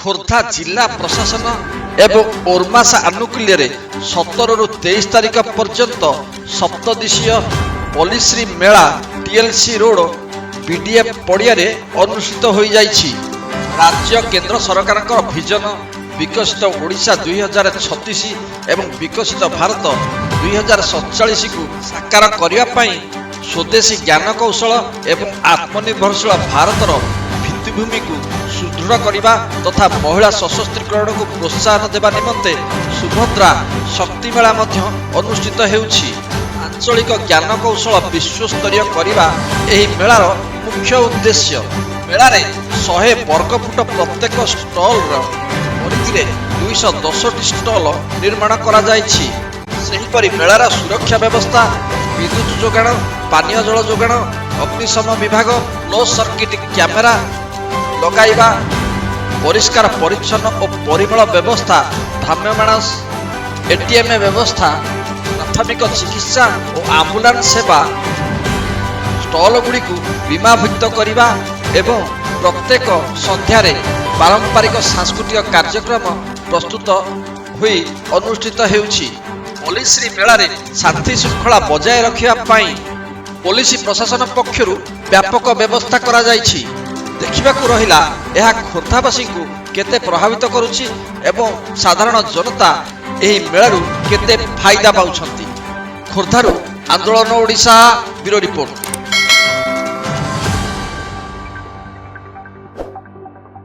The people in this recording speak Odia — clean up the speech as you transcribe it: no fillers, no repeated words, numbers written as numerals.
ଖୋର୍ଦ୍ଧା ଜିଲ୍ଲା ପ୍ରଶାସନ ଏବଂ ଓର୍ମାସ ଆନୁକୂଲ୍ୟରେ 17 ରୁ 23 ତାରିଖ ପର୍ଯ୍ୟନ୍ତ ସପ୍ତଦିଶୀୟ ପଲ୍ଲିଶ୍ରୀ ମେଳା ଟିଏଲସି ରୋଡ ବିଡିଏଫ ପଡ଼ିଆରେ ଅନୁଷ୍ଠିତ ହୋଇଯାଇଛି। ରାଜ୍ୟ କେନ୍ଦ୍ର ସରକାରଙ୍କ ଭିଜନ ବିକଶିତ ଓଡ଼ିଶା 2036 ଏବଂ ବିକଶିତ ଭାରତ 2047କୁ ସାକାର କରିବା ପାଇଁ ସ୍ୱଦେଶୀ ଜ୍ଞାନ କୌଶଳ ଏବଂ ଆତ୍ମନିର୍ଭରଶୀଳ ଭାରତର ଭିତ୍ତିଭୂମିକୁ ସୁଦୃଢ଼ କରିବା ତଥା ମହିଳା ସଶକ୍ତିକରଣକୁ ପ୍ରୋତ୍ସାହନ ଦେବା ନିମନ୍ତେ ସୁଭଦ୍ରା ଶକ୍ତି ମେଳା ମଧ୍ୟ ଅନୁଷ୍ଠିତ ହେଉଛି। ଆଞ୍ଚଳିକ ଜ୍ଞାନ କୌଶଳ ବିଶ୍ୱସ୍ତରୀୟ କରିବା ଏହି ମେଳାର ମୁଖ୍ୟ ଉଦ୍ଦେଶ୍ୟ। ମେଳାରେ 100 ବର୍ଗଫୁଟ ପ୍ରତ୍ୟେକ ଷ୍ଟଲର ପରିଧିରେ 210ଟି ଷ୍ଟଲ ନିର୍ମାଣ କରାଯାଇଛି। ସେହିପରି ମେଳାର ସୁରକ୍ଷା ବ୍ୟବସ୍ଥା, ବିଦ୍ୟୁତ୍ ଯୋଗାଣ, ପାନୀୟ ଜଳ ଯୋଗାଣ, ଅଗ୍ନିଶମ ବିଭାଗ, କ୍ଲୋଜ ସର୍କିଟ କ୍ୟାମେରା ଲଗାଇବା, ପରିଷ୍କାର ପରିଚ୍ଛନ୍ନ ଓ ପରିମଳ ବ୍ୟବସ୍ଥା, ଭ୍ରାମ୍ୟମାଣ ଏଟିଏମ୍ ବ୍ୟବସ୍ଥା, ପ୍ରାଥମିକ ଚିକିତ୍ସା ଓ ଆମ୍ବୁଲାନ୍ସ ସେବା, ଷ୍ଟଲଗୁଡ଼ିକୁ ବୀମାଭୁକ୍ତ କରିବା ଏବଂ ପ୍ରତ୍ୟେକ ସନ୍ଧ୍ୟାରେ ପାରମ୍ପରିକ ସାଂସ୍କୃତିକ କାର୍ଯ୍ୟକ୍ରମ ପ୍ରସ୍ତୁତ ହୋଇ ଅନୁଷ୍ଠିତ ହେଉଛି। ପଲ୍ଲିଶ୍ରୀ ମେଳାରେ ଶାନ୍ତି ଶୃଙ୍ଖଳା ବଜାୟ ରଖିବା ପାଇଁ ପୋଲିସ ପ୍ରଶାସନ ପକ୍ଷରୁ ବ୍ୟାପକ ବ୍ୟବସ୍ଥା କରାଯାଇଛି। ଦେଖିବାକୁ ରହିଲା ଏହା ଖୋର୍ଦ୍ଧାବାସୀଙ୍କୁ କେତେ ପ୍ରଭାବିତ କରୁଛି ଏବଂ ସାଧାରଣ ଜନତା ଏହି ମେଳାରୁ କେତେ ଫାଇଦା ପାଉଛନ୍ତି। ଖୋର୍ଦ୍ଧାରୁ ଆନ୍ଦୋଳନ ଓଡ଼ିଶା ବ୍ୟୁରୋ ରିପୋର୍ଟ।